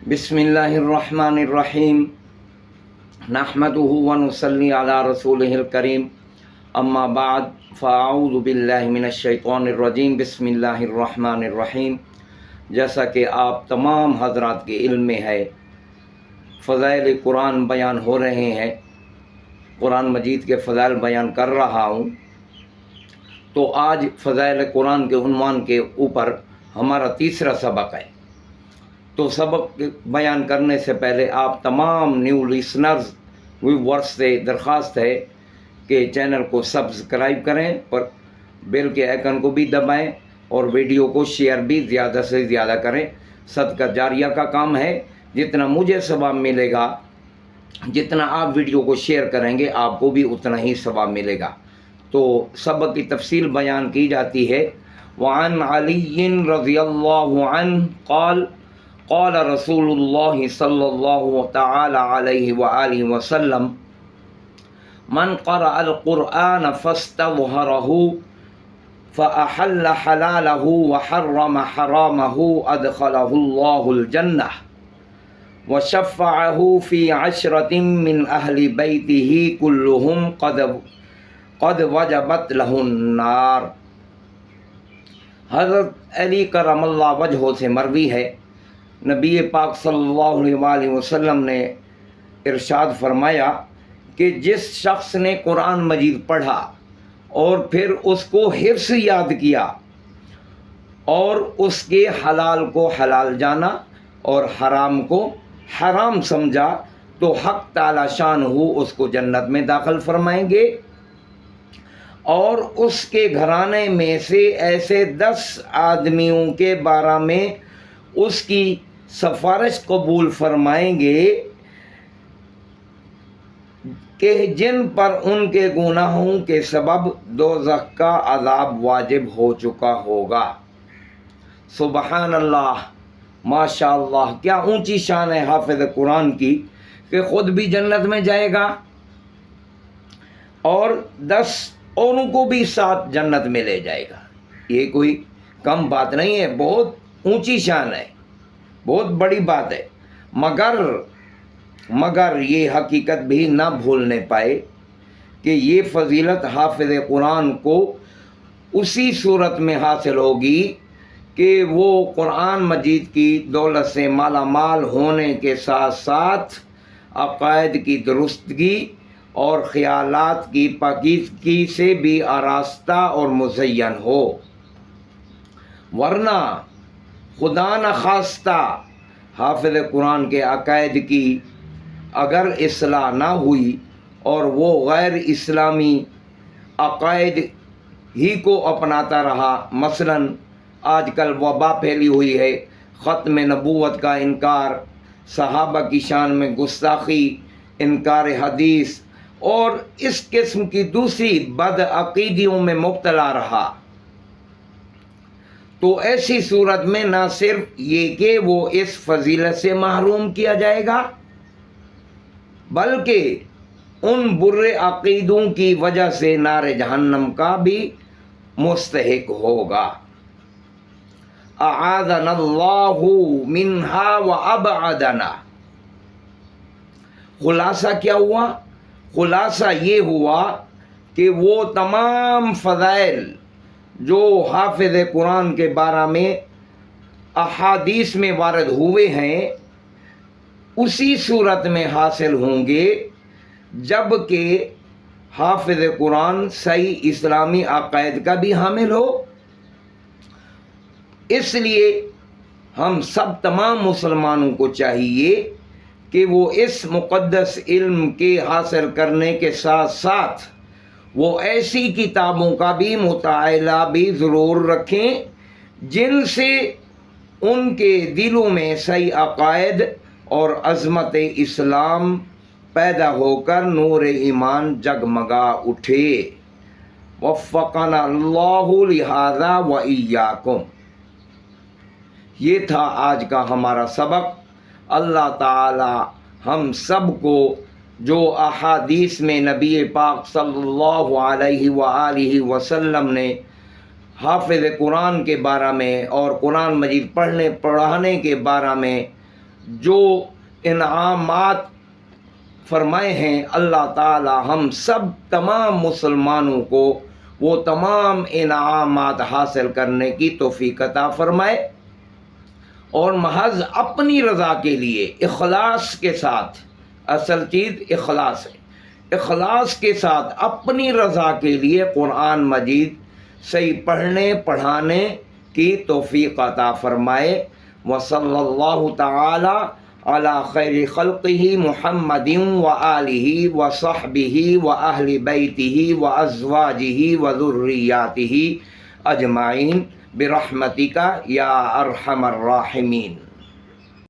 بسم اللہ الرحمن الرحیم نحمدہ ونصلی علی رسولہ الکریم اما بعد فاعوذ باللہ من الشیطان الرجیم بسم اللہ الرحمن الرحیم۔ جیسا کہ آپ تمام حضرات کے علم میں ہے، فضائل قرآن بیان ہو رہے ہیں، قرآن مجید کے فضائل بیان کر رہا ہوں۔ تو آج فضائل قرآن کے عنوان کے اوپر ہمارا تیسرا سبق ہے۔ تو سبق بیان کرنے سے پہلے آپ تمام نیو لسنرز ویورز سے درخواست ہے کہ چینل کو سبسکرائب کریں اور بیل کے آئیکن کو بھی دبائیں اور ویڈیو کو شیئر بھی زیادہ سے زیادہ کریں۔ صدقہ جاریہ کا کام ہے، جتنا مجھے ثواب ملے گا، جتنا آپ ویڈیو کو شیئر کریں گے آپ کو بھی اتنا ہی ثواب ملے گا۔ تو سبق کی تفصیل بیان کی جاتی ہے۔ وعن علی رضی اللہ عنہ قال قال رسول اللہ صلی اللہ تعالی علیہ وآلہ وسلم من قرأ القرآن فاستظہرہ فأحل حلالہ وحرم حرامہ ادخلہ اللہ الجنہ وشفعہ فی عشرۃ من اہل بیتہ کلہم قد وجبت لہ النار۔ حضرت علی کرم اللہ وجہہ سے مروی ہے، نبی پاک صلی اللہ علیہ وآلہ وسلم نے ارشاد فرمایا کہ جس شخص نے قرآن مجید پڑھا اور پھر اس کو حفظ یاد کیا اور اس کے حلال کو حلال جانا اور حرام کو حرام سمجھا تو حق تعالی شان ہو اس کو جنت میں داخل فرمائیں گے، اور اس کے گھرانے میں سے ایسے 10 آدمیوں کے بارے میں اس کی سفارش قبول فرمائیں گے کہ جن پر ان کے گناہوں کے سبب دوزخ کا عذاب واجب ہو چکا ہوگا۔ سبحان اللہ، ماشاء اللہ، کیا اونچی شان ہے حافظ قرآن کی کہ خود بھی جنت میں جائے گا اور 10 اوروں کو بھی ساتھ جنت میں لے جائے گا۔ یہ کوئی کم بات نہیں ہے، بہت اونچی شان ہے، بہت بڑی بات ہے۔ مگر یہ حقیقت بھی نہ بھولنے پائے کہ یہ فضیلت حافظ قرآن کو اسی صورت میں حاصل ہوگی کہ وہ قرآن مجید کی دولت سے مالا مال ہونے کے ساتھ ساتھ عقائد کی درستگی اور خیالات کی پاکیزگی سے بھی آراستہ اور مزین ہو، ورنہ خدا نخواستہ حافظ قرآن کے عقائد کی اگر اصلاح نہ ہوئی اور وہ غیر اسلامی عقائد ہی کو اپناتا رہا، مثلاً آج کل وبا پھیلی ہوئی ہے، ختم نبوت کا انکار، صحابہ کی شان میں گستاخی، انکار حدیث اور اس قسم کی دوسری بدعقیدیوں میں مبتلا رہا، تو ایسی صورت میں نہ صرف یہ کہ وہ اس فضیلت سے محروم کیا جائے گا بلکہ ان برے عقیدوں کی وجہ سے نار جہنم کا بھی مستحق ہوگا۔ اعاذنا اللہ منہا وابعدنا۔ خلاصہ کیا ہوا؟ خلاصہ یہ ہوا کہ وہ تمام فضائل جو حافظ قرآن کے بارے میں احادیث میں وارد ہوئے ہیں اسی صورت میں حاصل ہوں گے جب کہ حافظ قرآن صحیح اسلامی عقائد کا بھی حامل ہو۔ اس لیے ہم سب تمام مسلمانوں کو چاہیے کہ وہ اس مقدس علم کے حاصل کرنے کے ساتھ ساتھ وہ ایسی کتابوں کا بھی مطالعہ بھی ضرور رکھیں جن سے ان کے دلوں میں صحیح عقائد اور عظمت اسلام پیدا ہو کر نور ایمان جگمگا اٹھے۔ وفقنا اللہ لہذا وإیاکم۔ یہ تھا آج کا ہمارا سبق۔ اللہ تعالی ہم سب کو جو احادیث میں نبی پاک صلی اللہ علیہ وآلہ وسلم نے حافظ قرآن کے بارے میں اور قرآن مجید پڑھنے پڑھانے کے بارے میں جو انعامات فرمائے ہیں اللہ تعالی ہم سب تمام مسلمانوں کو وہ تمام انعامات حاصل کرنے کی توفیق عطا فرمائے، اور محض اپنی رضا کے لیے اخلاص کے ساتھ، اصل چیز اخلاص ہے، اخلاص کے ساتھ اپنی رضا کے لیے قرآن مجید صحیح پڑھنے پڑھانے کی توفیق عطا فرمائے۔ وصلی اللہ تعالی علی خیر خلقہ محمد وآلہ وصحبہ وأہل بیتہ وازواجہ وذریاتہ اجمعین برحمتک یا ارحم الراحمین۔